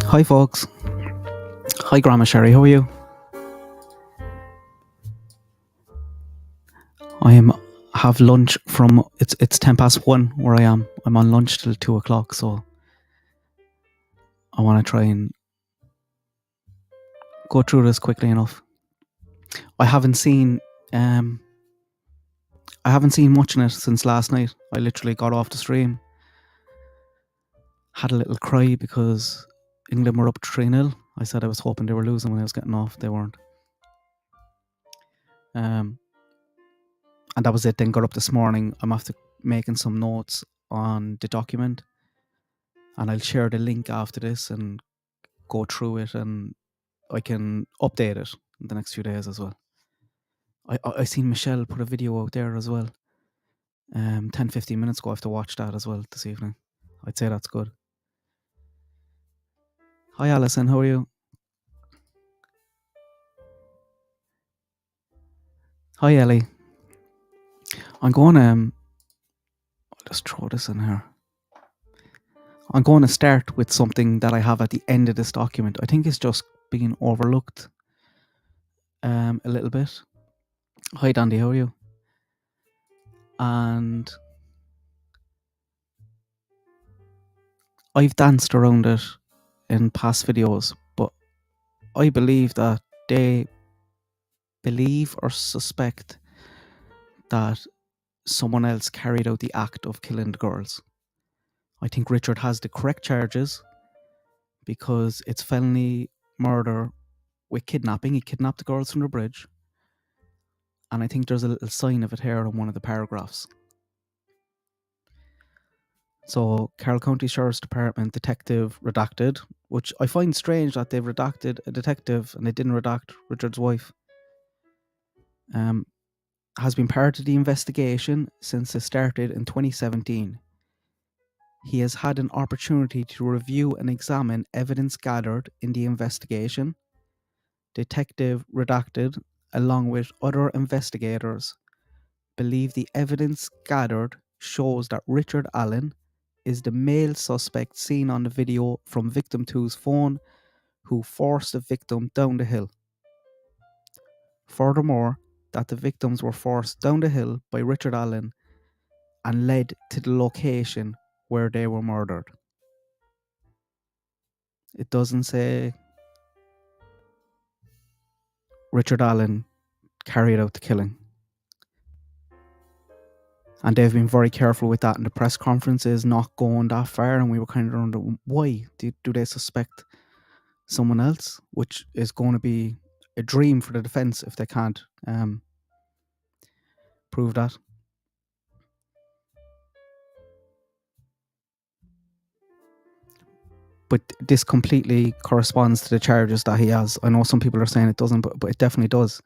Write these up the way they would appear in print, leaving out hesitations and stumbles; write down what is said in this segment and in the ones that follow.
Hi folks. Hi Grandma Sherry, how are you? Have lunch from it's 1:10 where I am. I'm on lunch till 2:00, so I want to try and go through this quickly enough. I haven't seen much in it since last night. I literally got off the stream, had a little cry because England were up 3-0. I said I was hoping they were losing when I was getting off. They weren't. And that was it. Then got up this morning. I'm after making some notes on the document, and I'll share the link after this and go through it, and I can update it in the next few days as well. I seen Michelle put a video out there as well. 10-15 minutes ago. I have to watch that as well this evening. I'd say that's good. Hi Alison, how are you? Hi Ellie. I'm going I'll just throw this in here. I'm going to start with something that I have at the end of this document. I think it's just being overlooked a little bit. Hi Dandy, how are you? And I've danced around it in past videos, but I believe that they believe or suspect that someone else carried out the act of killing the girls. I think Richard has the correct charges because it's felony murder with kidnapping. He kidnapped the girls from the bridge. And I think there's a little sign of it here on one of the paragraphs. So, Carroll County Sheriff's Department Detective Redacted, which I find strange that they've redacted a detective and they didn't redact Richard's wife, has been part of the investigation since it started in 2017. He has had an opportunity to review and examine evidence gathered in the investigation. Detective Redacted, along with other investigators, believe the evidence gathered shows that Richard Allen is the male suspect seen on the video from victim 2's phone who forced the victim down the hill. Furthermore, that the victims were forced down the hill by Richard Allen and led to the location where they were murdered. It doesn't say Richard Allen carried out the killing. And they've been very careful with that in the press conferences, not going that far. And we were kind of wondering, why do they suspect someone else? Which is going to be a dream for the defence if they can't prove that. But this completely corresponds to the charges that he has. I know some people are saying it doesn't, but it definitely does.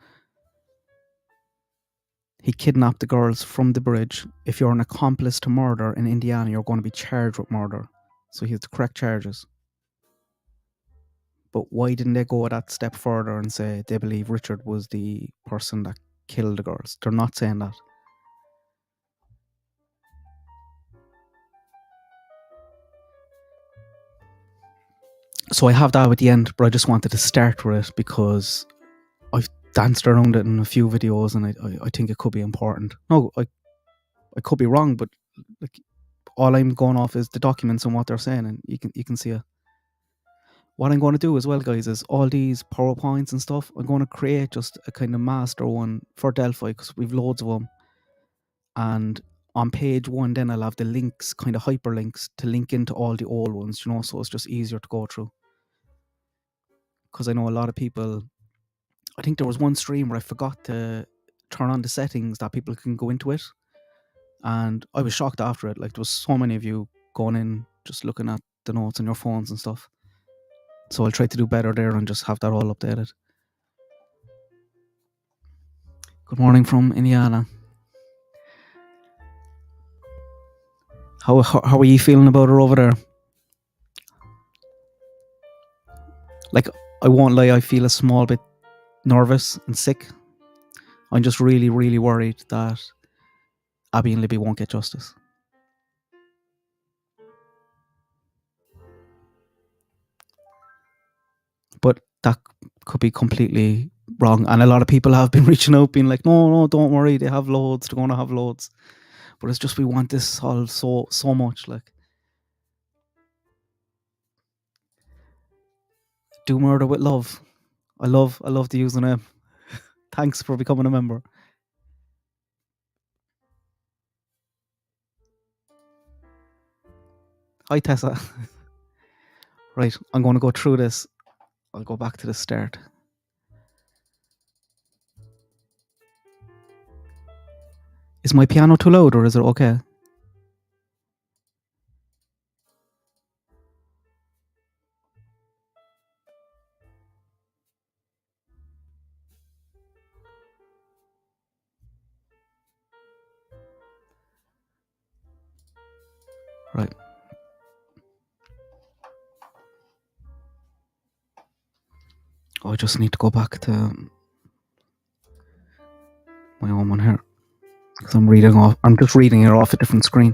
He kidnapped the girls from the bridge. If you're an accomplice to murder in Indiana, you're going to be charged with murder. So he has the correct charges. But why didn't they go that step further and say they believe Richard was the person that killed the girls? They're not saying that. So I have that at the end, but I just wanted to start with it because I've danced around it in a few videos and I think it could be important. No, I could be wrong, but like all I'm going off is the documents and what they're saying, and you can see it. What I'm going to do as well, guys, is all these PowerPoints and stuff, I'm going to create just a kind of master one for Delphi because we've loads of them. And on page 1, then I'll have the links, kind of hyperlinks to link into all the old ones, so it's just easier to go through. Because I know a lot of people, I think there was one stream where I forgot to turn on the settings that people can go into it. And I was shocked after it. Like, there was so many of you going in, just looking at the notes on your phones and stuff. So I'll try to do better there and just have that all updated. Good morning from Indiana. How are you feeling about her over there? Like, I won't lie, I feel a small bit nervous and sick. I'm just really, really worried that Abby and Libby won't get justice. that could be completely wrong. And a lot of people have been reaching out being like, no, don't worry, they have loads, they're going to have loads. But it's just we want this solved so much. Like, do murder with love. I love the username. Thanks for becoming a member. Hi, Tessa. Right, I'm going to go through this. I'll go back to the start. Is my piano too loud or is it okay? Right. I just need to go back to my own one here. Because I'm just reading it off a different screen.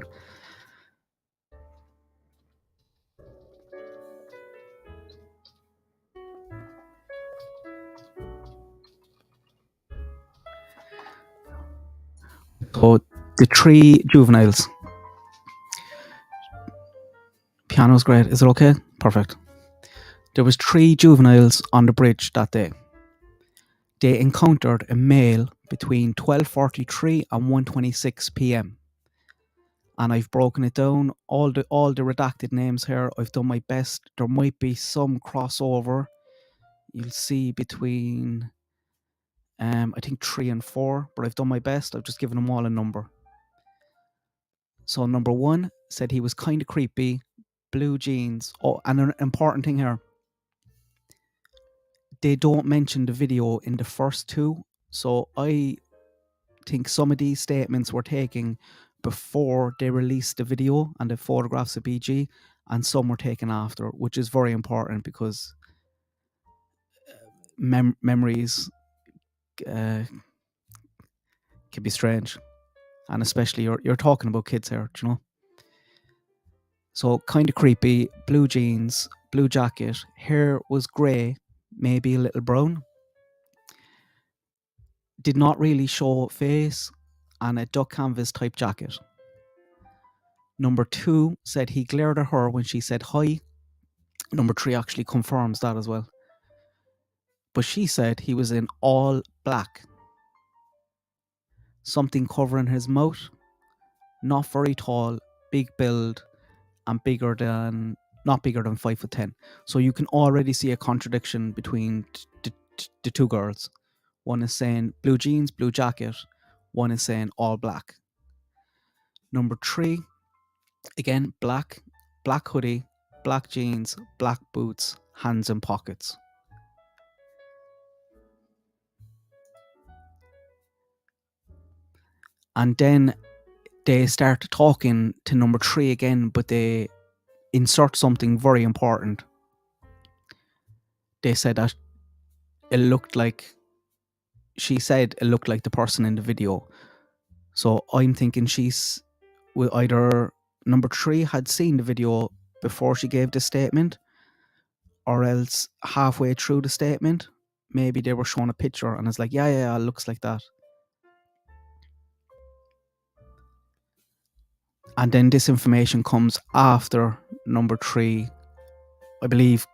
So the 3 juveniles. Piano's great. Is it okay? Perfect. There was 3 juveniles on the bridge that day. They encountered a male between 12:43 and 1:26 p.m. And I've broken it down, all the redacted names here. I've done my best. There might be some crossover. You'll see between I think 3 and 4, but I've done my best. I've just given them all a number. So number 1 said he was kind of creepy, blue jeans. Oh, and an important thing here, they don't mention the video in the first 2. So I think some of these statements were taken before they released the video and the photographs of BG, and some were taken after, which is very important because memories can be strange, and especially you're talking about kids here, you know. So kind of creepy, blue jeans, blue jacket, hair was grey, maybe a little brown. Did not really show face, and a duck canvas type jacket. Number 2 said he glared at her when she said hi. Number 3 actually confirms that as well. But she said he was in all black. Something covering his mouth, not very tall, big build, and not bigger than 5'10". So you can already see a contradiction between the 2 girls. One is saying blue jeans, blue jacket. One is saying all black. Number 3, again, black hoodie, black jeans, black boots, hands in pockets. And then they start talking to number 3 again, but they insert something very important. They said that she said it looked like the person in the video. So I'm thinking she's either number 3 had seen the video before she gave the statement, or else halfway through the statement, maybe they were showing a picture and it's like, yeah, it looks like that. And then this information comes after number 3, I believe,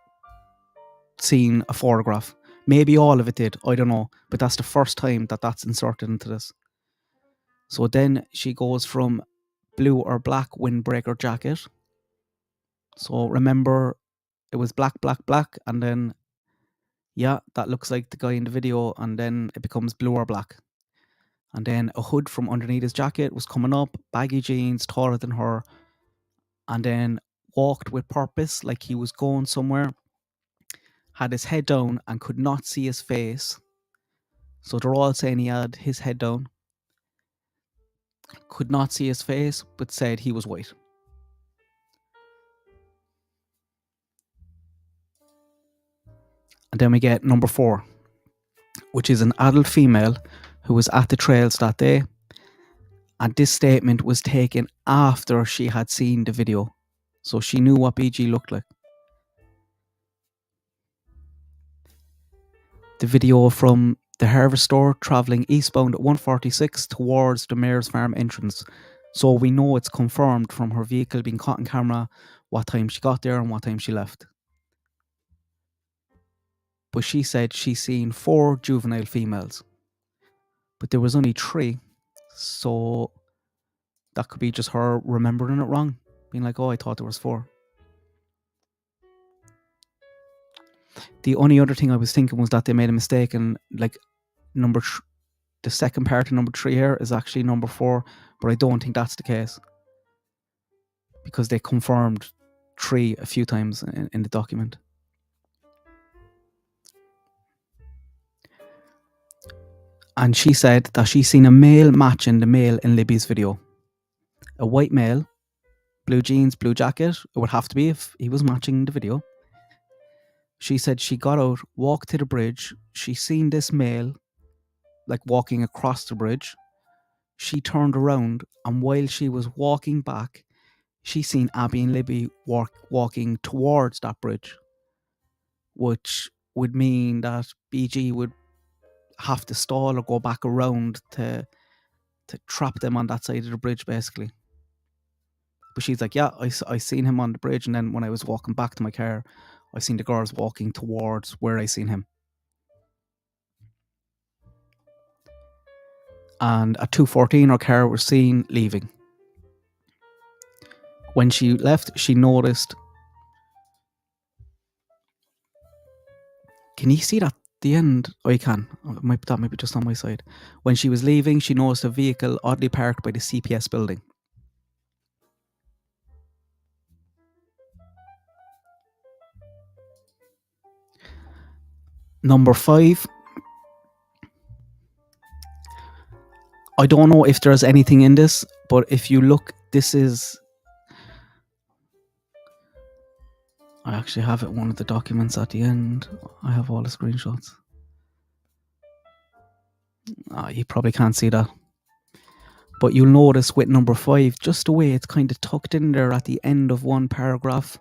seeing a photograph. Maybe all of it did, I don't know. But that's the first time that's inserted into this. So then she goes from blue or black windbreaker jacket. So remember, it was black, and then, yeah, that looks like the guy in the video, and then it becomes blue or black. And then a hood from underneath his jacket was coming up, baggy jeans, taller than her, and then walked with purpose, like he was going somewhere, had his head down and could not see his face. So they're all saying he had his head down, could not see his face, but said he was white. And then we get number 4, which is an adult female who was at the trails that day. And this statement was taken after she had seen the video. So she knew what BG looked like. the video from the harvest store travelling eastbound at 146 towards the Mayor's Farm entrance. So we know it's confirmed from her vehicle being caught on camera what time she got there and what time she left. But she said she's seen 4 juvenile females. But there was only 3. So that could be just her remembering it wrong. Being like, oh, I thought there was 4. The only other thing I was thinking was that they made a mistake and like the second part of number 3 here is actually number 4, but I don't think that's the case because they confirmed 3 a few times in the document. And she said that she's seen a male matching the male in Libby's video. A white male, blue jeans, blue jacket. It would have to be if he was matching the video. She said she got out, walked to the bridge. She seen this male like walking across the bridge. She turned around, and while she was walking back, she seen Abby and Libby walking towards that bridge, which would mean that BG would have to stall or go back around to trap them on that side of the bridge, basically. But she's like, yeah, I seen him on the bridge, and then when I was walking back to my car, I seen the girls walking towards where I seen him. And at 2:14, her car was seen leaving. When she left, she noticed... Can you see that? The end? Oh, you can. That might be just on my side. When she was leaving, she noticed a vehicle oddly parked by the CPS building. Number 5. I don't know if there's anything in this, but if you look, this is... I actually have it, one of the documents at the end. I have all the screenshots. You probably can't see that. But you'll notice with number 5, just the way it's kind of tucked in there at the end of one paragraph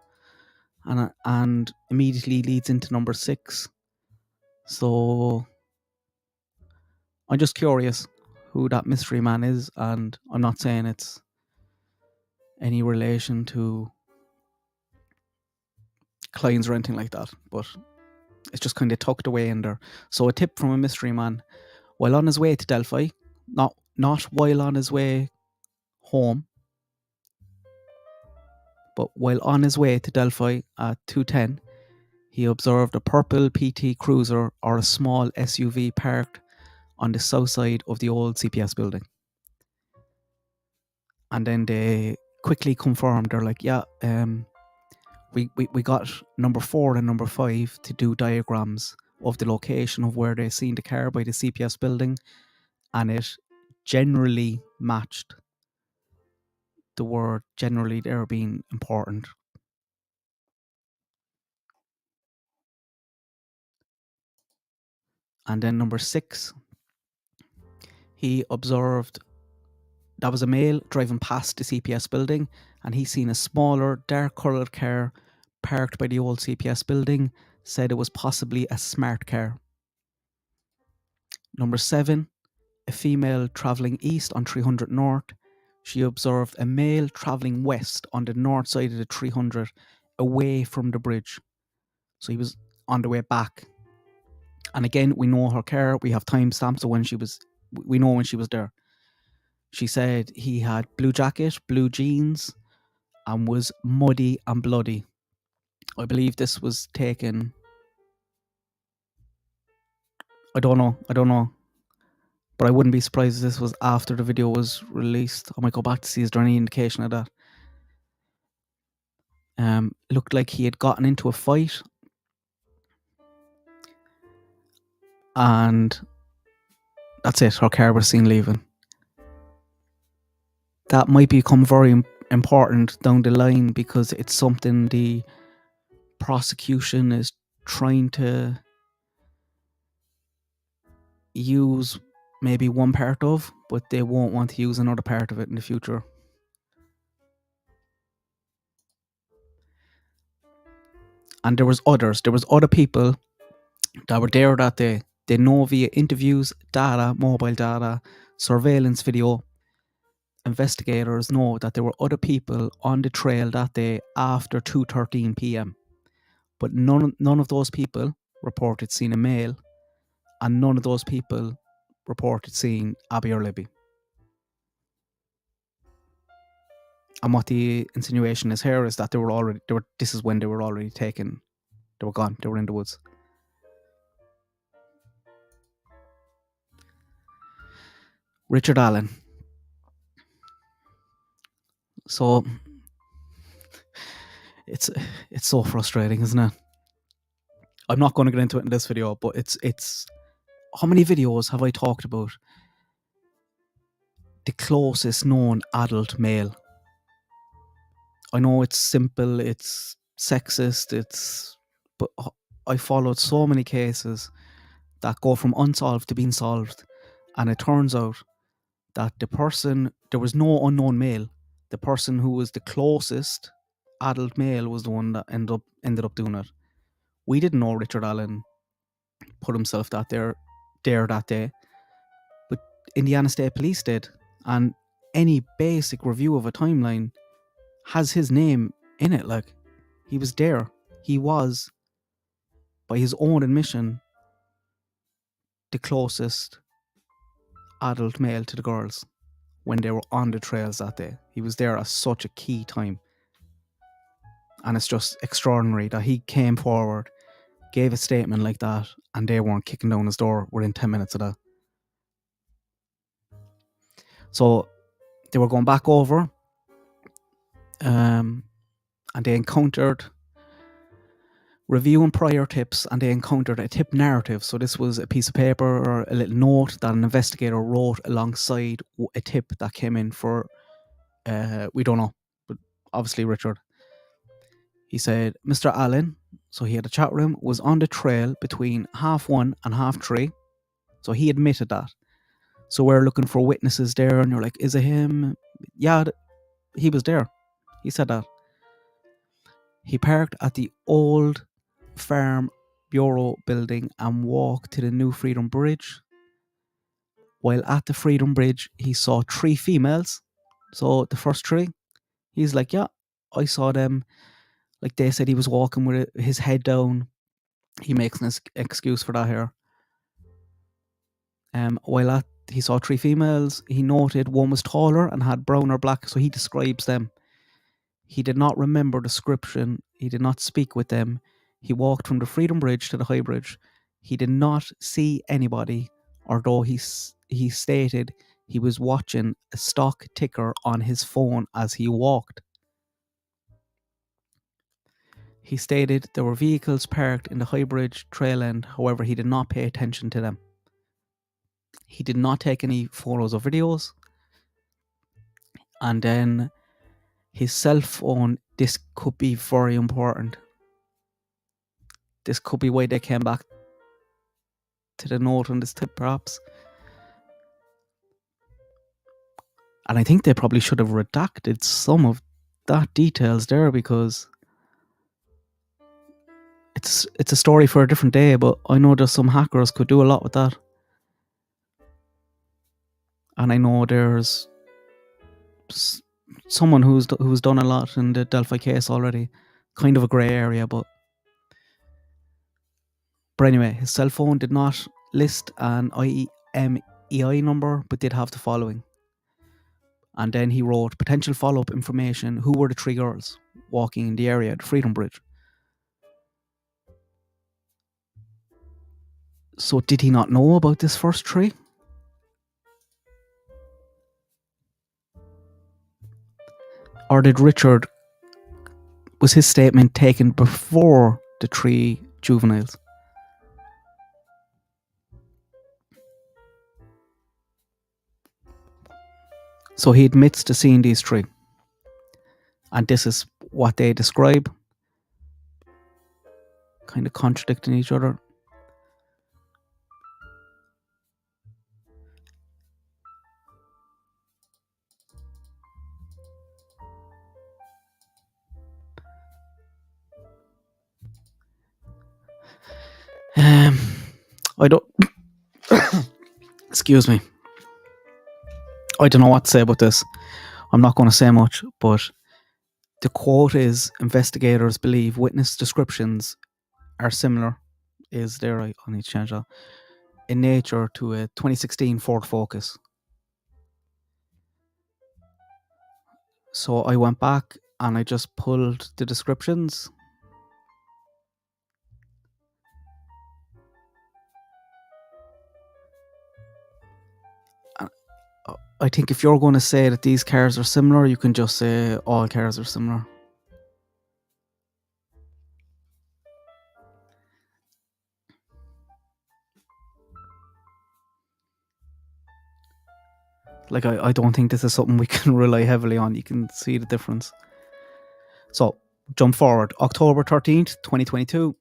and immediately leads into number 6. So I'm just curious who that mystery man is, and I'm not saying it's any relation to clients or anything like that, but it's just kind of tucked away in there. So a tip from a mystery man: while on his way to Delphi, not while on his way home, but while on his way to Delphi at 2:10, he observed a purple PT Cruiser or a small SUV parked on the south side of the old CPS building. And then they quickly confirmed, they're like, yeah, we got number 4 and number 5 to do diagrams of the location of where they seen the car by the CPS building, and it generally matched. The word generally there being important. And then number 6, he observed that was a male driving past the CPS building, and he seen a smaller, dark coloured car parked by the old CPS building, said it was possibly a smart car. Number 7, a female travelling east on 300 North. She observed a male travelling west on the north side of the 300, away from the bridge. So he was on the way back. And again, we know her car. We have timestamps of when she was... We know when she was there. She said he had blue jacket, blue jeans, and was muddy and bloody. I believe this was taken... I don't know. But I wouldn't be surprised if this was after the video was released. I might go back to see is there any indication of that. Looked like he had gotten into a fight. And that's it. Her car was seen leaving. That might become very important down the line because it's something the prosecution is trying to use maybe one part of, but they won't want to use another part of it in the future. And there was other people that were there that day They know via interviews, data, mobile data, surveillance video, investigators know that there were other people on the trail that day after 2:13 p.m. But none of those people reported seeing a male, and none of those people reported seeing Abby or Libby. And what the insinuation is here is that this is when they were already taken. They were gone. They were in the woods. Richard Allen. So it's so frustrating, isn't it? I'm not going to get into it in this video, but it's how many videos have I talked about the closest known adult male? I know it's simple, it's sexist, but I followed so many cases that go from unsolved to being solved, and it turns out that there was no unknown male. The person who was the closest adult male was the one that ended up doing it. We didn't know Richard Allen put himself there that day, but Indiana State Police did, and any basic review of a timeline has his name in it. Like, he was there. He was, by his own admission, the closest adult male to the girls when they were on the trails that day. He was there at such a key time. And it's just extraordinary that he came forward, gave a statement like that, and they weren't kicking down his door within 10 minutes of that. So they were going back over, and they encountered reviewing prior tips, and they encountered a tip narrative. So this was a piece of paper or a little note that an investigator wrote alongside a tip that came in for, we don't know, but obviously Richard. He said, Mr. Allen, so he had a chat with him, was on the trail between 1:30 and 3:30. So he admitted that. So we're looking for witnesses there, and you're like, is it him? Yeah, he was there. He said that. He parked at the old Farm Bureau building and walked to the New Freedom Bridge. While at the Freedom Bridge, he saw 3 females. So the first 3, he's like, yeah, I saw them. Like, they said he was walking with his head down. He makes an excuse for that here. While he saw 3 females, he noted one was taller and had brown or black, so he describes them. He did not remember description. He did not speak with them. He walked from the Freedom Bridge to the High Bridge. He did not see anybody, although he stated he was watching a stock ticker on his phone as he walked. He stated there were vehicles parked in the High Bridge trail end, however, he did not pay attention to them. He did not take any photos or videos. And then his cell phone, this could be very important. This could be why they came back to the note on this tip, perhaps. And I think they probably should have redacted some of that details there, because it's a story for a different day, but I know there's some hackers could do a lot with that. And I know there's someone who's done a lot in the Delphi case already. Kind of a grey area, but anyway, his cell phone did not list an IMEI number, but did have the following. And then he wrote potential follow-up information. Who were the 3 girls walking in the area at the Freedom Bridge? So did he not know about this first 3? Or did Richard, was his statement taken before the 3 juveniles? So he admits to seeing these 3. And this is what they describe. Kind of contradicting each other. I don't excuse me. I don't know what to say about this. I'm not going to say much, but the quote is, investigators believe witness descriptions are similar. Is there? I need to change that. In nature to a 2016 Ford Focus. So I went back and I just pulled the descriptions. I think if you're going to say that these cars are similar, you can just say all cars are similar. Like, I don't think this is something we can rely heavily on. You can see the difference. So, jump forward. October 13th, 2022.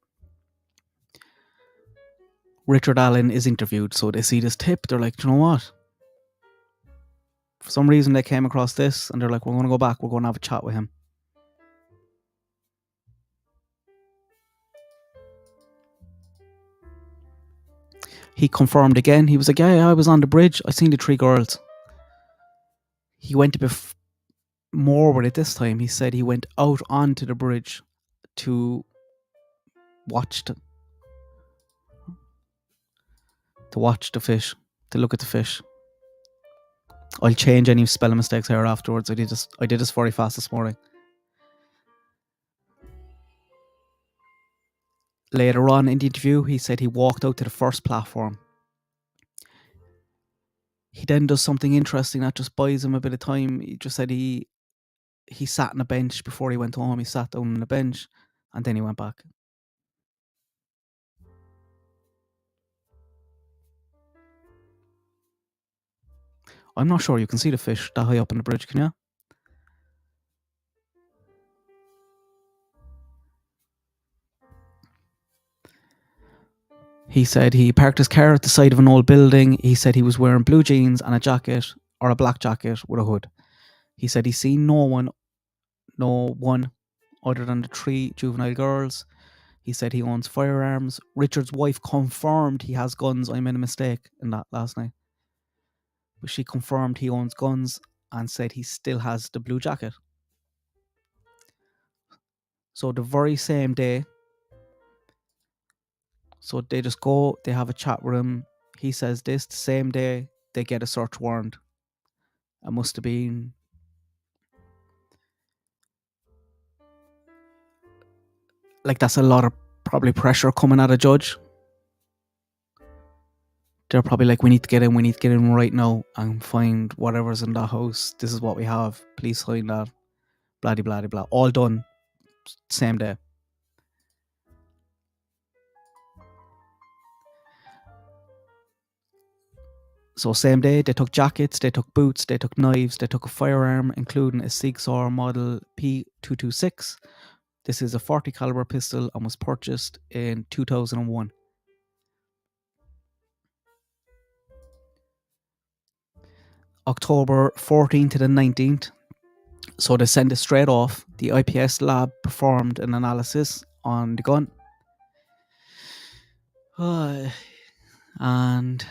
Richard Allen is interviewed. So they see this tip. They're like, do you know what? For some reason, they came across this and they're like, we're going to go back. We're going to have a chat with him. He confirmed again. He was like, yeah, I was on the bridge. I seen the 3 girls. He went a bit more with it this time. He said he went out onto the bridge to watch the fish, to look at the fish. I'll change any spelling mistakes here afterwards. I did this very fast this morning. Later on in the interview, he said he walked out to the first platform. He then does something interesting that just buys him a bit of time. He just said he sat on a bench before he went home. He sat down on a bench and then he went back. I'm not sure you can see the fish that high up on the bridge, can you? He said he parked his car at the side of an old building. He said he was wearing blue jeans and a jacket, or a black jacket with a hood. He said he's seen no one other than the 3 juvenile girls. He said he owns firearms. Richard's wife confirmed he has guns. I made a mistake in that last night. But she confirmed he owns guns and said he still has the blue jacket. So the very same day, so they just go, they have a chat with him. He says this, the same day, they get a search warrant. It must have been like, that's a lot of probably pressure coming at a judge. They're probably like, we need to get in right now and find whatever's in that house. This is what we have. Please sign that. Blah, blah, blah, blah. All done same day. So same day, they took jackets, they took boots, they took knives, they took a firearm, including a Sig Sauer model P226. This is a 40 caliber pistol and was purchased in 2001. October 14th to the 19th. So they send it straight off. The IPS lab performed an analysis on the gun. And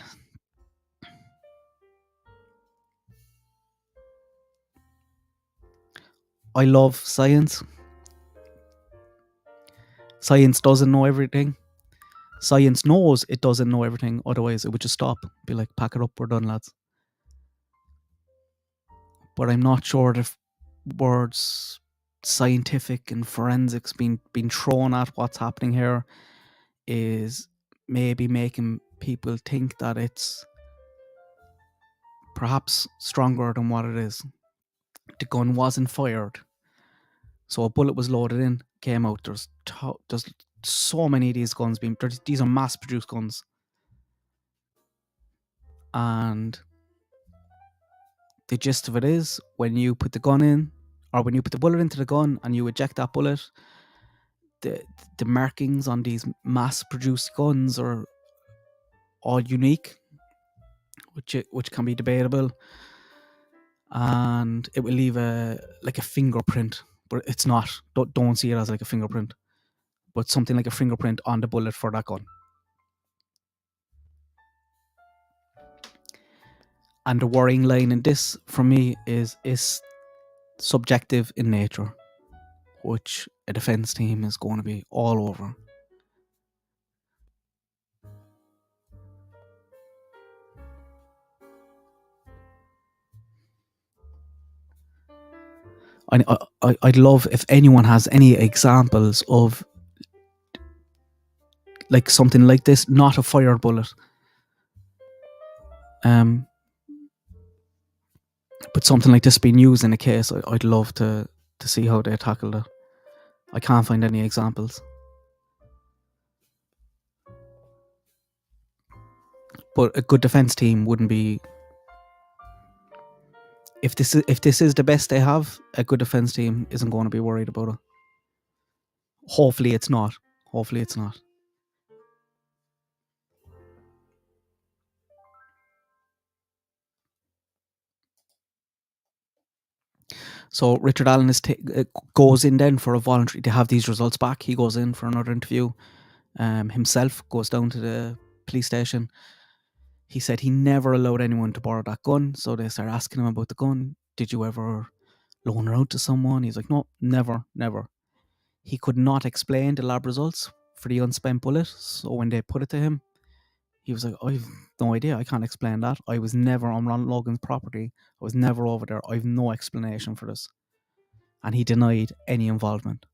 I love science. Science doesn't know everything. Science knows it doesn't know everything. Otherwise, it would just stop. Be like, pack it up, we're done, lads. But I'm not sure if words scientific and forensics being thrown at what's happening here is maybe making people think that it's perhaps stronger than what it is. The gun wasn't fired, so a bullet was loaded in, came out. There's so many of these guns these are mass-produced guns, and the gist of it is, when you put the gun in, or when you put the bullet into the gun and you eject that bullet, the markings on these mass-produced guns are all unique, which can be debatable, and it will leave a fingerprint, but it's not. Don't see it as like a fingerprint, but something like a fingerprint on the bullet for that gun. And the worrying line in this for me is subjective in nature, which a defence team is going to be all over. I'd love if anyone has any examples of like something like this, not a fire bullet, but something like this being used in a case. I'd love to see how they tackled it. I can't find any examples. But a good defence team wouldn't be. If this is the best they have, a good defence team isn't going to be worried about it. Hopefully it's not. So Richard Allen goes in then for a voluntary. They have these results back. He goes in for another interview. Himself goes down to the police station. He said he never allowed anyone to borrow that gun. So they start asking him about the gun. Did you ever loan her out to someone? He's like, no, never. He could not explain the lab results for the unspent bullet. So when they put it to him, he was like, I've no idea. I can't explain that. I was never on Ron Logan's property. I was never over there. I've no explanation for this. And he denied any involvement.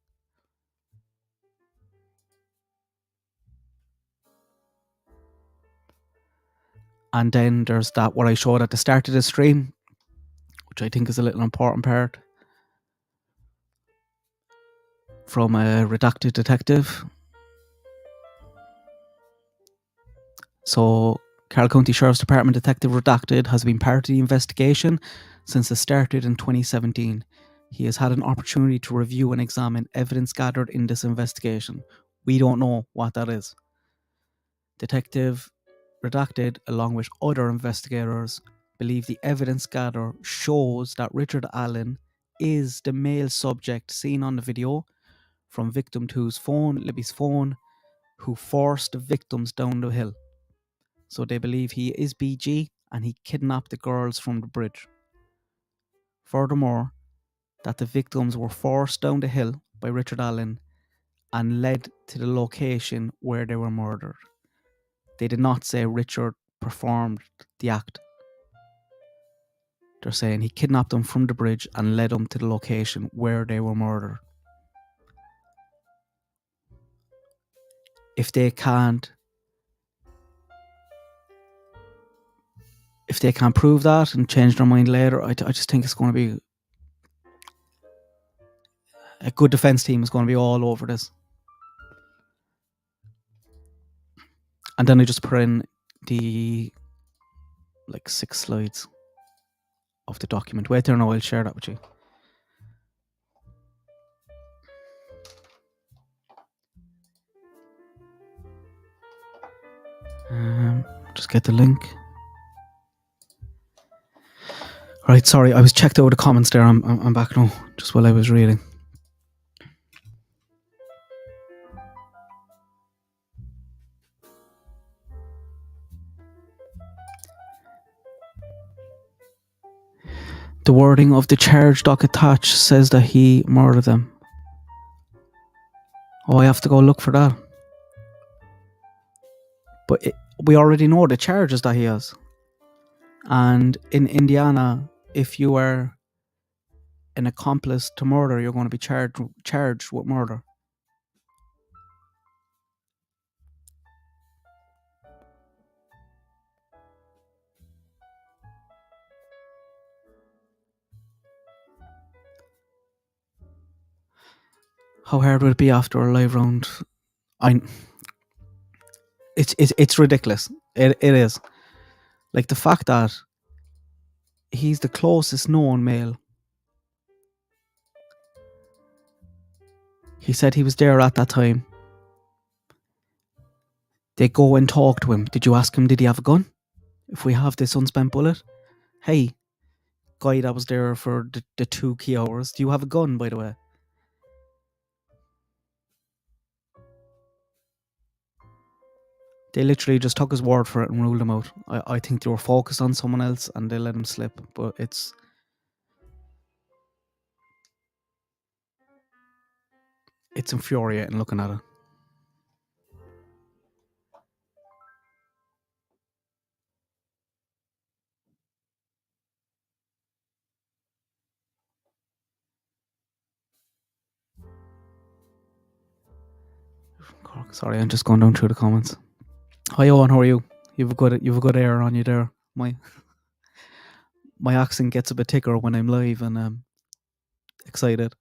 And then there's that what I showed at the start of the stream, which I think is a little important part, from a redacted detective. So Carroll County Sheriff's Department Detective Redacted has been part of the investigation since it started in 2017. He has had an opportunity to review and examine evidence gathered in this investigation. We don't know what that is. Detective Redacted, along with other investigators, believe the evidence gathered shows that Richard Allen is the male subject seen on the video from victim 2's phone, Libby's phone, who forced the victims down the hill. So they believe he is BG and he kidnapped the girls from the bridge. Furthermore, that the victims were forced down the hill by Richard Allen and led to the location where they were murdered. They did not say Richard performed the act. They're saying he kidnapped them from the bridge and led them to the location where they were murdered. If they can't prove that and change their mind later, I just think it's going to be a good defense team is going to be all over this. And then I just put in the 6 slides of the document. Wait there now, I'll share that with you. Just get the link. Right, sorry, I was checked over the comments there. I'm back now, just while I was reading. The wording of the charge doc attached says that he murdered them. Oh, I have to go look for that. But we already know the charges that he has. And in Indiana, if you are an accomplice to murder, you're going to be charged with murder. How hard would it be after a live round? It's ridiculous. It is. Like the fact that he's the closest known male. He said he was there at that time. They go and talk to him. Did you ask him, did he have a gun? If we have this unspent bullet? Hey, guy that was there for the 2 key hours, do you have a gun, by the way? They literally just took his word for it and ruled him out. I think they were focused on someone else and they let him slip. But it's infuriating looking at it. Sorry, I'm just going down through the comments. Hi Owen, how are you? You've a good air on you there. My accent gets a bit thicker when I'm live and excited.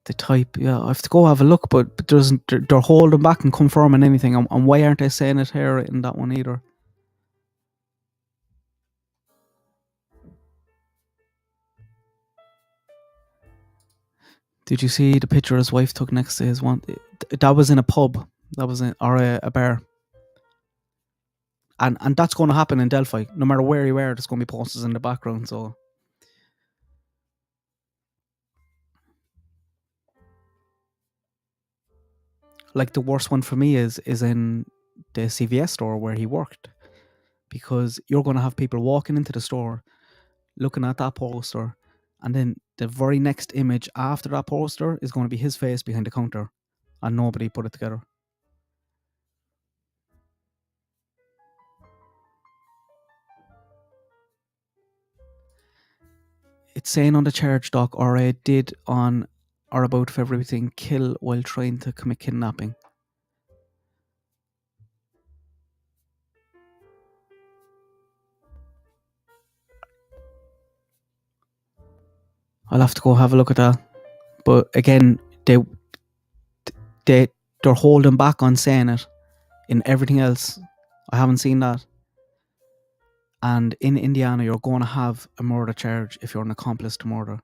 The type, yeah, I have to go have a look, but they're holding back and confirming anything. And why aren't they saying it here in that one either? Did you see the picture his wife took next to his one? That was in a pub. That was or a bar. And that's going to happen in Delphi. No matter where you are, there's going to be posters in the background. So, like, the worst one for me is in the CVS store where he worked, because you're going to have people walking into the store, looking at that poster, and then the very next image after that poster is going to be his face behind the counter, and nobody put it together. It's saying on the charge doc, RA did on or about February kill while trying to commit kidnapping. I'll have to go have a look at that. But again, they're holding back on saying it. In everything else, I haven't seen that. And in Indiana, you're going to have a murder charge if you're an accomplice to murder.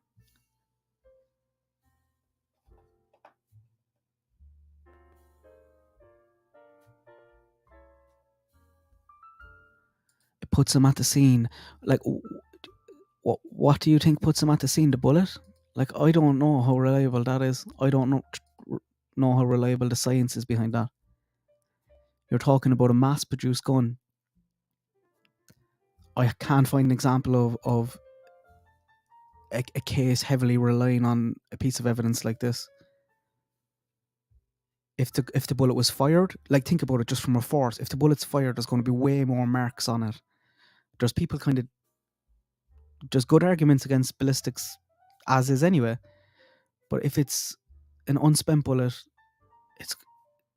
It puts him at the scene. Like, what do you think puts him at the scene? The bullet? Like, I don't know how reliable that is. I don't know how reliable the science is behind that. You're talking about a mass-produced gun. I can't find an example of a case heavily relying on a piece of evidence like this. If the bullet was fired, like, think about it just from a force. If the bullet's fired, there's going to be way more marks on it. There's people there's good arguments against ballistics as is anyway. But if it's an unspent bullet,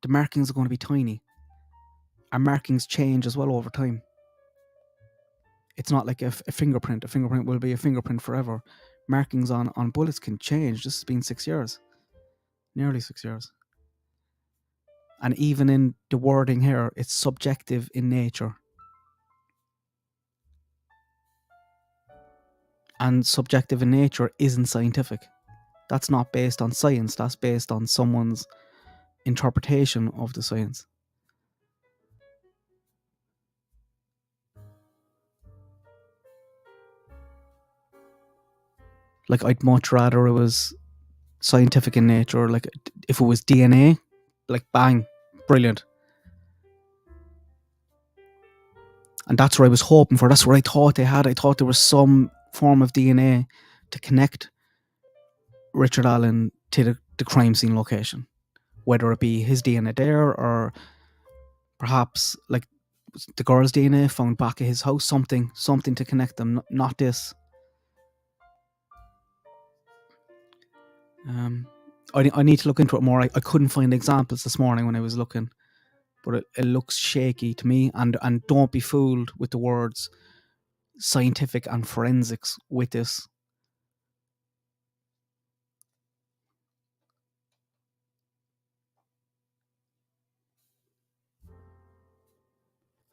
the markings are going to be tiny. And markings change as well over time. It's not like a fingerprint. A fingerprint will be a fingerprint forever. Markings on bullets can change. This has been 6 years. Nearly 6 years. And even in the wording here, it's subjective in nature. And subjective in nature isn't scientific. That's not based on science. That's based on someone's interpretation of the science. Like, I'd much rather it was scientific in nature. Like, if it was DNA, like, bang, brilliant. And that's what I was hoping for. That's what I thought they had. I thought there was some form of DNA to connect Richard Allen to the crime scene location, whether it be his DNA there or perhaps like the girl's DNA found back at his house, something to connect them, not this. I need to look into it more. I couldn't find examples this morning when I was looking, but it looks shaky to me. And don't be fooled with the words scientific and forensics with this.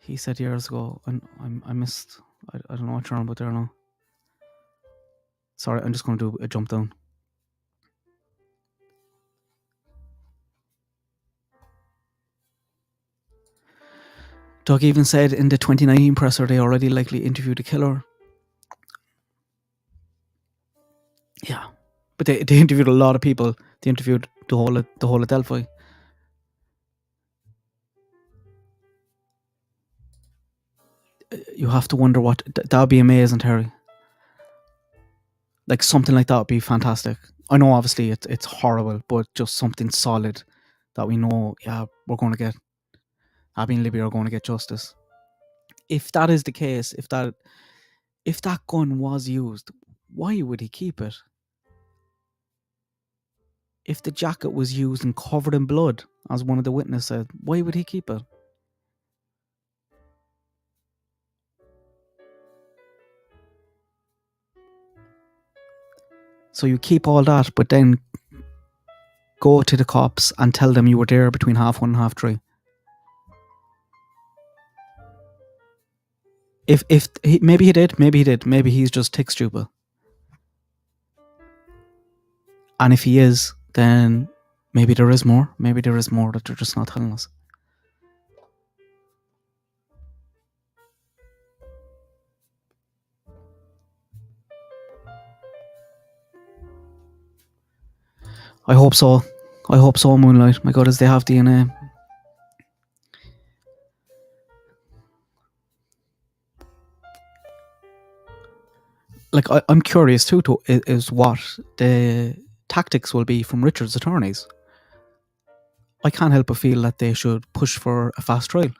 He said years ago, and I missed. I don't know what you're on about there now. Sorry, I'm just going to do a jump down. Doug even said in the 2019 presser they already likely interviewed the killer. Yeah, but they interviewed a lot of people. They interviewed the whole of Delphi. You have to wonder what that would be amazing, Terry. Like something like that would be fantastic. I know obviously it's horrible, but just something solid that we know, yeah, we're going to get. Abby and Libby are going to get justice. If that is the case, if that gun was used, why would he keep it? If the jacket was used and covered in blood, as one of the witnesses said, why would he keep it? So you keep all that, but then go to the cops and tell them you were there between 1:30 and 3:30. If maybe he did, maybe he's just tick stupid. And if he is, then maybe there is more. Maybe there is more that they're just not telling us. I hope so. Moonlight. My God, as they have DNA. Like I'm curious too. Is what the tactics will be from Richard's attorneys. I can't help but feel that they should push for a fast trial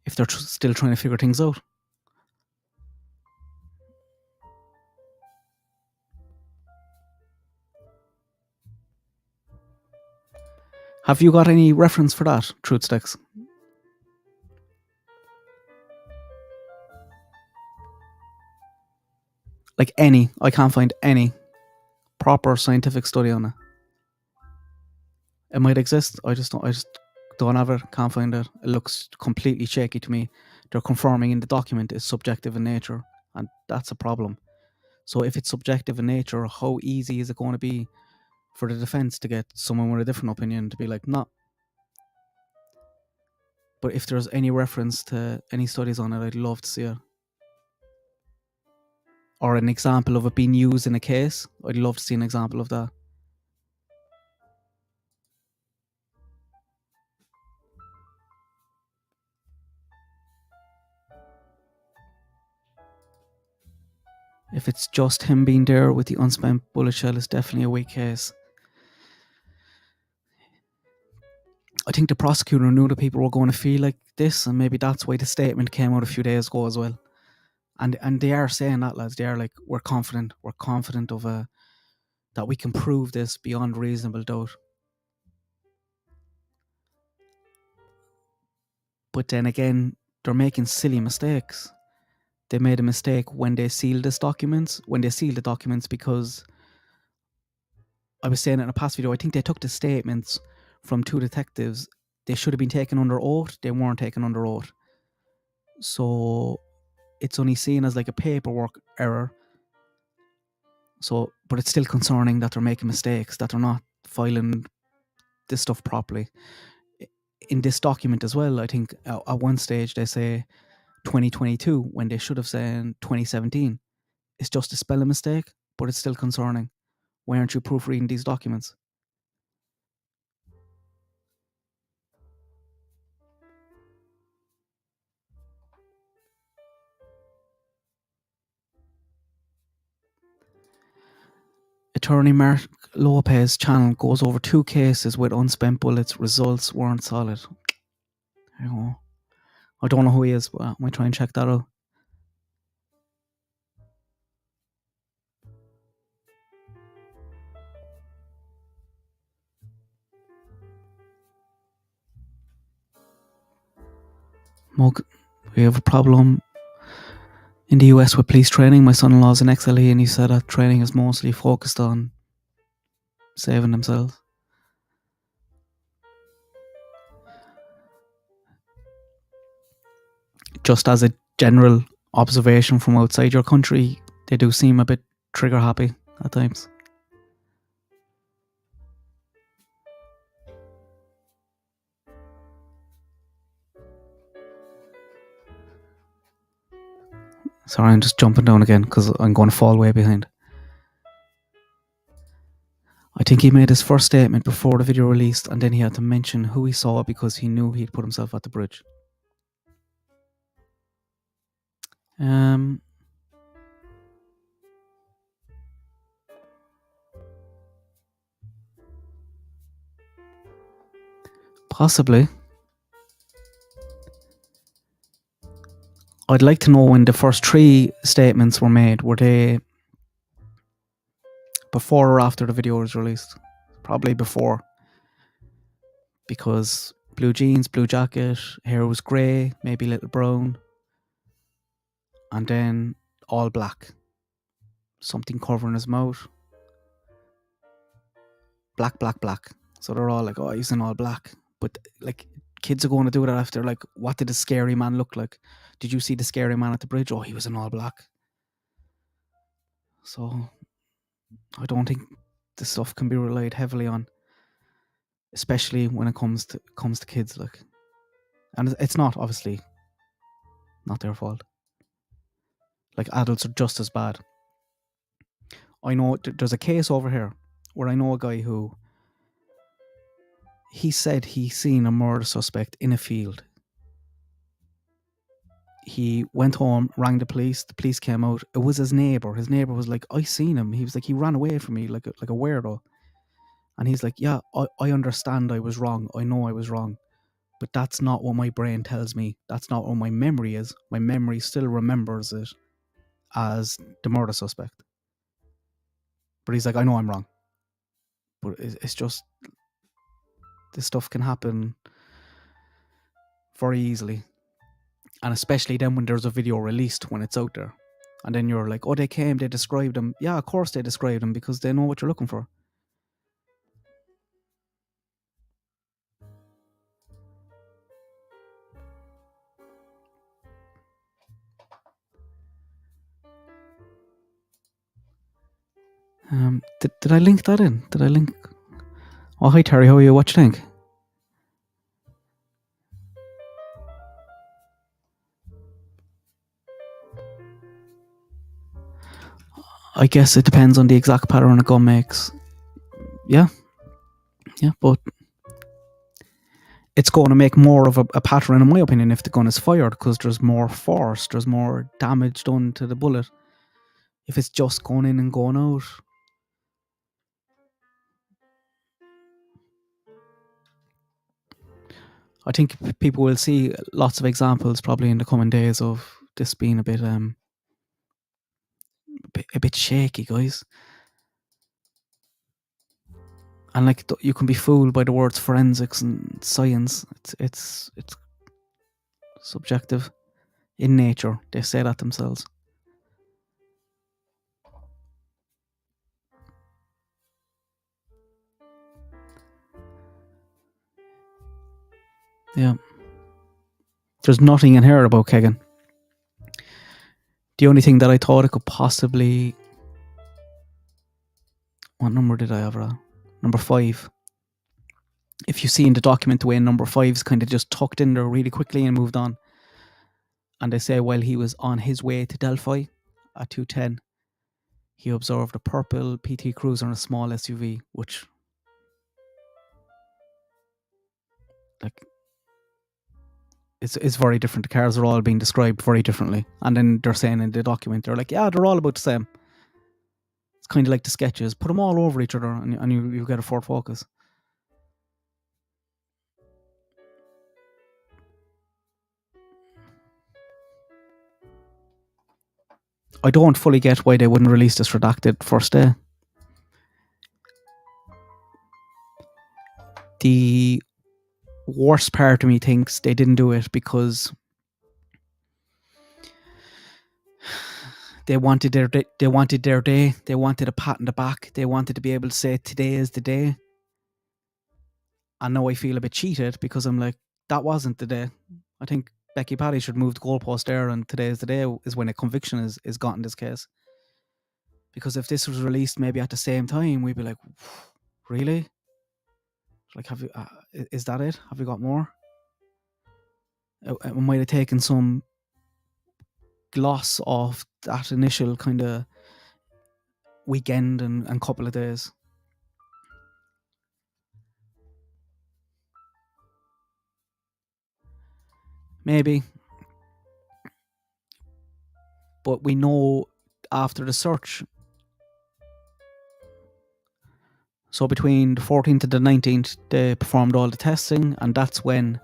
if they're still trying to figure things out. Have you got any reference for that, Truth Sticks? Like any? I can't find any proper scientific study on it. It might exist. I just don't have it. Can't find it. It looks completely shaky to me. They're confirming in the document it's subjective in nature, and that's a problem. So if it's subjective in nature, how easy is it going to be for the defense to get someone with a different opinion to be like, no? But if there's any reference to any studies on it, I'd love to see it. Or an example of it being used in a case. I'd love to see an example of that. If it's just him being there with the unspent bullet shell, it's definitely a weak case. I think the prosecutor knew that people were going to feel like this, and maybe that's why the statement came out a few days ago as well. And they are saying that, lads. They are like, we're confident of that we can prove this beyond reasonable doubt. But then again, they're making silly mistakes. They made a mistake when they sealed the documents, because I was saying in a past video, I think they took the statements from two detectives. They should have been taken under oath. They weren't taken under oath. So it's only seen as like a paperwork error. So, but it's still concerning that they're making mistakes, that they're not filing this stuff properly. In this document as well, I think at one stage they say 2022 when they should have said 2017. It's just a spelling mistake, but it's still concerning. Why aren't you proofreading these documents? Attorney Mark Lopez channel goes over 2 cases with unspent bullets. Results weren't solid. There you go. I don't know who he is, but I might try and check that out. Mug, we have a problem in the US with police training. My son-in-law's an XLE, and he said that training is mostly focused on saving themselves. Just as a general observation from outside your country, they do seem a bit trigger happy at times. Sorry, I'm just jumping down again because I'm going to fall way behind. I think he made his first statement before the video released, and then he had to mention who he saw because he knew he'd put himself at the bridge. Possibly. I'd like to know when the first 3 statements were made. Were they before or after the video was released? Probably before. Because blue jeans, blue jacket, hair was grey, maybe a little brown. And then all black. Something covering his mouth. Black, black, black. So they're all like, oh, he's in all black. But like, kids are going to do that after, like, what did the scary man look like? Did you see the scary man at the bridge? Oh, he was in all black. So I don't think this stuff can be relied heavily on, especially when it comes to kids. Like, and it's not, obviously not their fault. Like, adults are just as bad. I know there's a case over here where I know a guy who, he said he seen a murder suspect in a field. He went home, rang the police came out. It was his neighbour. His neighbour was like, I seen him. He was like, he ran away from me like a weirdo. And he's like, yeah, I understand I was wrong. I know I was wrong. But that's not what my brain tells me. That's not what my memory is. My memory still remembers it as the murder suspect. But he's like, I know I'm wrong. But it's just, this stuff can happen very easily. And especially then when there's a video released, when it's out there. And then you're like, oh, they came, they described him. Yeah, of course they described him because they know what you're looking for. Did I link that in? Did I link? Oh, hi Terry, how are you? What do you think? I guess it depends on the exact pattern a gun makes. Yeah, but it's going to make more of a pattern, in my opinion, if the gun is fired, because there's more force, there's more damage done to the bullet. If it's just going in and going out. I think people will see lots of examples probably in the coming days of this being a bit shaky, guys. And like, you can be fooled by the words forensics and science. It's subjective in nature. They say that themselves. Yeah. There's nothing in here about Kegan. The only thing that I thought it could possibly... What number did I have? Number 5. If you see in the document the way number 5's kind of just tucked in there really quickly and moved on. And they say while he was on his way to Delphi at 2:10, he observed a purple PT Cruiser and a small SUV, which, like, it's very different. The cars are all being described very differently. And then they're saying in the document, they're like, yeah, they're all about the same. It's kind of like the sketches. Put them all over each other and you get a Ford Focus. I don't fully get why they wouldn't release this redacted first day. The worst part of me thinks they didn't do it because they wanted their day. They wanted a pat in the back. They wanted to be able to say today is the day. And now I feel a bit cheated because I'm like, that wasn't the day. I think Becky Paddy should move the goalpost there, and today is the day is when a conviction is got in this case. Because if this was released maybe at the same time, we'd be like, really? Like, have you? Is that it? Have you got more? It might have taken some gloss off that initial kind of weekend and couple of days. Maybe. But we know after the search, so between the 14th and the 19th, they performed all the testing, and that's when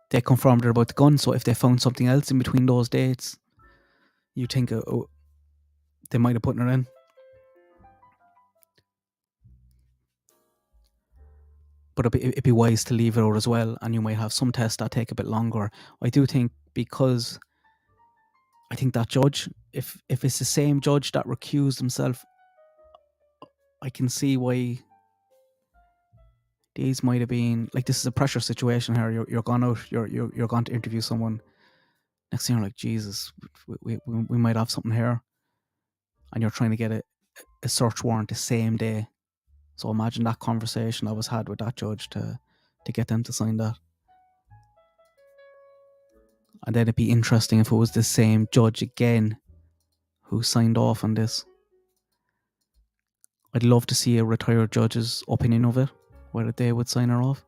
they confirmed about the gun. So if they found something else in between those dates, you think they might have put it in. But it'd be wise to leave it out as well, and you might have some tests that take a bit longer. I do think, because I think that judge, if it's the same judge that recused himself, I can see why these might have been, like, this is a pressure situation here. You're gone out, you're going to interview someone. Next thing you're like, Jesus, we might have something here, and you're trying to get a search warrant the same day. So imagine that conversation I was had with that judge to get them to sign that. And then it'd be interesting if it was the same judge again who signed off on this. I'd love to see a retired judge's opinion of it, whether they would sign her off.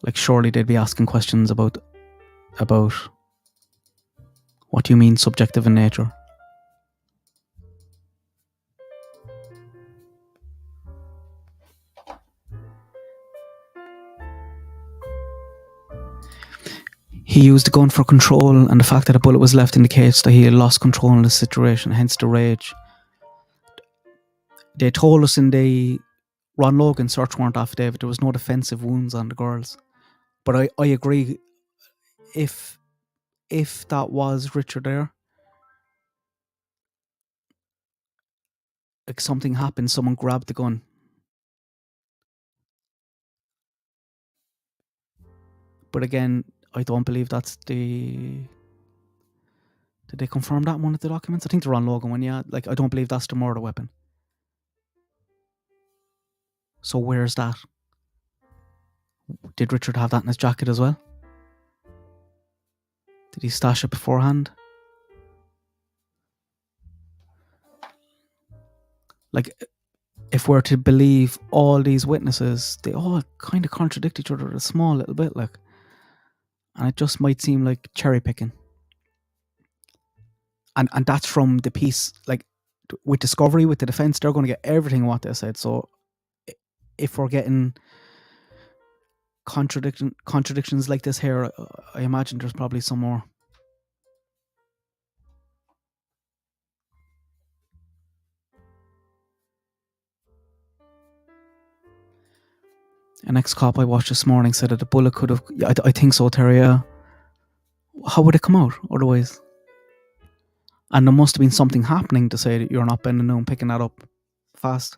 Like, surely they'd be asking questions about what do you mean subjective in nature? He used the gun for control, and the fact that a bullet was left indicates that he had lost control in the situation, hence the rage. They told us in the Ron Logan search warrant affidavit there was no defensive wounds on the girls. But I agree, if that was Richard there, like, something happened, someone grabbed the gun. But again, I don't believe that's the... Did they confirm that in one of the documents? I think the Ron Logan one, yeah. Like, I don't believe that's the murder weapon. So where's that? Did Richard have that in his jacket as well? Did he stash it beforehand? Like, if we're to believe all these witnesses, they all kind of contradict each other a small little bit, like. And it just might seem like cherry picking. And that's from the piece, like, with Discovery, with the defense, they're going to get everything what they said. So if we're getting contradictions like this here, I imagine there's probably some more. An ex-cop I watched this morning said that the bullet could have... I think so, Terry. How would it come out otherwise? And there must have been something happening to say that you're not bending down, picking that up fast.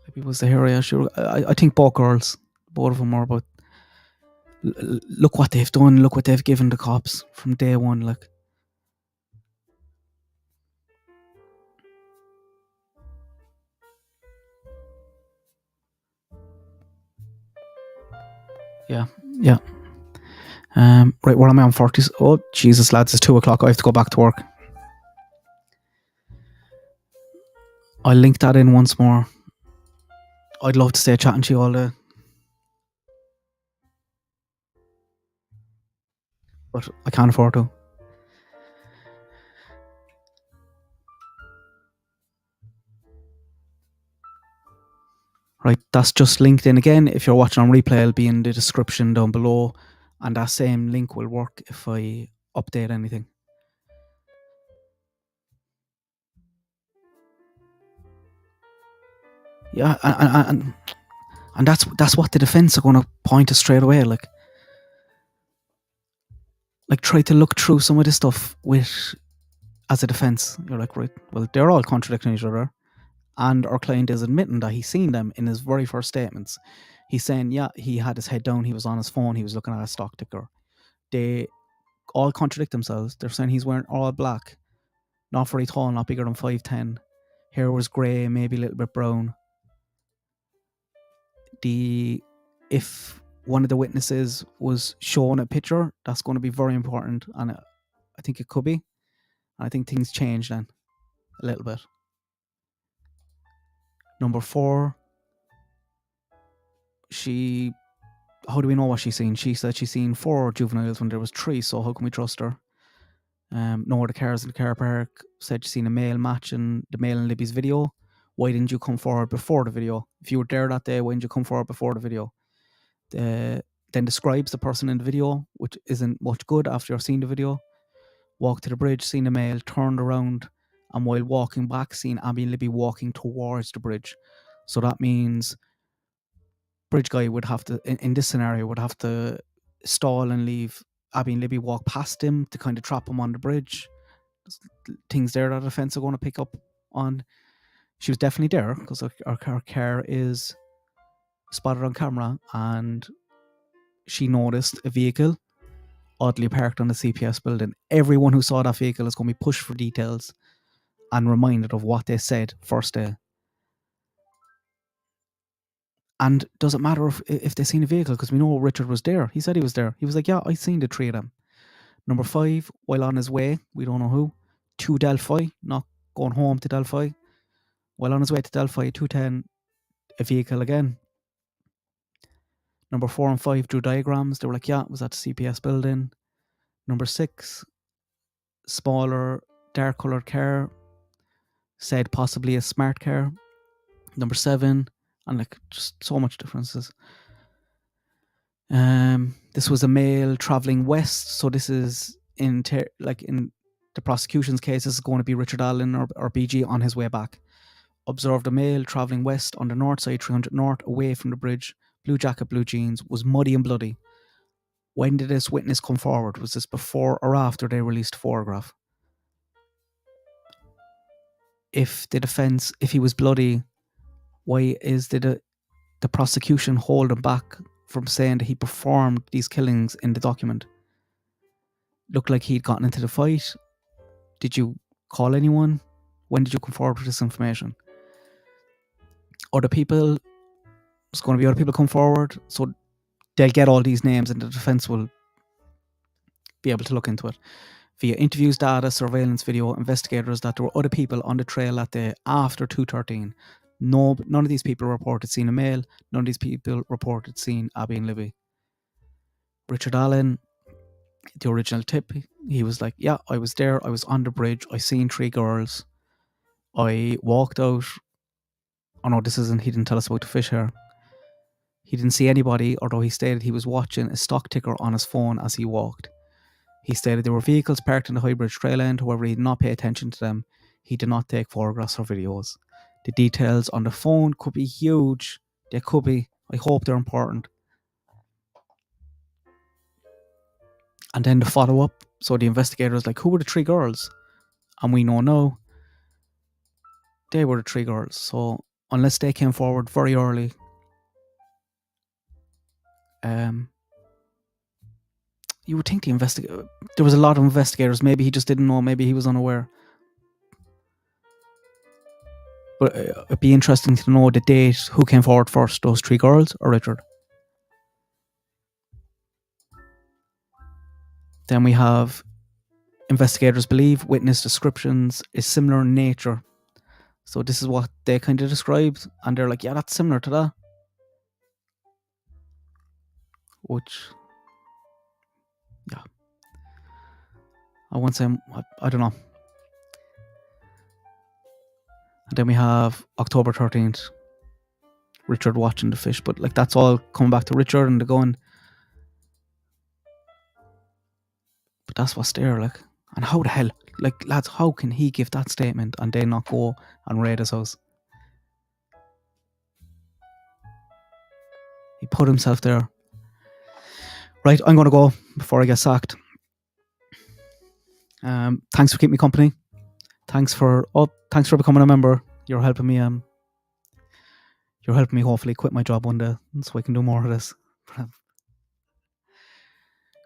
Maybe it was the area. Sure, I think both girls, both of them were about... Look what they've done. Look what they've given the cops from day one. Like, yeah. Right, where am I on 40s? Oh, Jesus, lads, it's 2 o'clock. I have to go back to work. I'll link that in once more. I'd love to stay chatting to you all day. But I can't afford to. Right, that's just linked in again. If you're watching on replay, it'll be in the description down below. And that same link will work if I update anything. Yeah, and that's what the defense are going to point to straight away. Like, try to look through some of this stuff as a defense. You're like, right, well, they're all contradicting each other. And our client is admitting that he's seen them in his very first statements. He's saying, yeah, he had his head down, he was on his phone, he was looking at a stock ticker. They all contradict themselves. They're saying he's wearing all black, not very tall, not bigger than 5'10". Hair was grey, maybe a little bit brown. If one of the witnesses was shown a picture, that's going to be very important. And I think it could be. I think things change then a little bit. Number 4, how do we know what she's seen? She said she's seen 4 juveniles when there was 3, so how can we trust her? No, the cars in the car park said she's seen a male matching the male in Libby's video. Why didn't you come forward before the video? If you were there that day, why didn't you come forward before the video? Then describes the person in the video, which isn't much good after you've seen the video. Walked to the bridge, seen the male, turned around, and while walking back, seen Abby and Libby walking towards the bridge. So that means bridge guy would have to, in this scenario, would have to stall and leave Abby and Libby walk past him to kind of trap him on the bridge. There's things there that the defense are going to pick up on. She was definitely there because her car is spotted on camera, and she noticed a vehicle oddly parked on the CPS building. Everyone who saw that vehicle is going to be pushed for details and reminded of what they said first day. And does it matter if they seen a vehicle? Because we know Richard was there. He said he was there. He was like, yeah, I seen the 3 of them. Number 5, while on his way, we don't know who, to Delphi, not going home to Delphi. While on his way to Delphi, 210, a vehicle again. Number 4 and 5 drew diagrams. They were like, yeah, it was at the CPS building. Number 6, smaller, dark coloured car, said possibly a smart car. Number 7, and like just so much differences. This was a male travelling west, so this is in the prosecution's case, this is going to be Richard Allen or BG on his way back. Observed a male travelling west on the north side, 300 north, away from the bridge, blue jacket, blue jeans, was muddy and bloody. When did this witness come forward? Was this before or after they released the photograph? If he was bloody, why is the prosecution hold him back from saying that he performed these killings in the document? Looked like he'd gotten into the fight. Did you call anyone? When did you come forward with this information? There's going to be other people come forward, so they'll get all these names and the defense will be able to look into it. Via interviews, data, surveillance video, investigators, that there were other people on the trail that day after 2:13. None of these people reported seeing a male. None of these people reported seeing Abby and Libby. Richard Allen, the original tip, he was like, yeah, I was there. I was on the bridge. I seen 3 girls. I walked out. Oh no, he didn't tell us about the fish here. He didn't see anybody, although he stated he was watching a stock ticker on his phone as he walked. He stated there were vehicles parked in the High Bridge trail end, however he did not pay attention to them. He did not take photographs or videos. The details on the phone could be huge. They could be. I hope they're important. And then the follow-up. So the investigators like, who were the 3 girls? And we know now they were the 3 girls. So unless they came forward very early, you would think there was a lot of investigators. Maybe he just didn't know. Maybe he was unaware. But it'd be interesting to know the date, who came forward first, those 3 girls or Richard. Then we have investigators believe witness descriptions is similar in nature. So this is what they kind of described, and they're like, yeah, that's similar to that. Which, yeah, I won't say, I don't know. And then we have October 13th, Richard watching the fish, but like that's all coming back to Richard and they're going, but that's what's there, like. And how the hell, like, lads, how can he give that statement and they not go and raid his house? He put himself there. Right, I'm going to go before I get sacked. Thanks for keeping me company. Thanks for becoming a member. You're helping me. You're helping me hopefully quit my job one day so I can do more of this.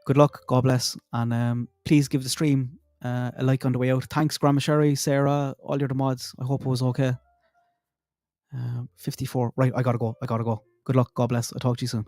Good luck. God bless. And please give the stream a like on the way out. Thanks, Grandma Sherry, Sarah, all your mods. I hope it was okay. 54. Right, I gotta go. Good luck. God bless. I'll talk to you soon.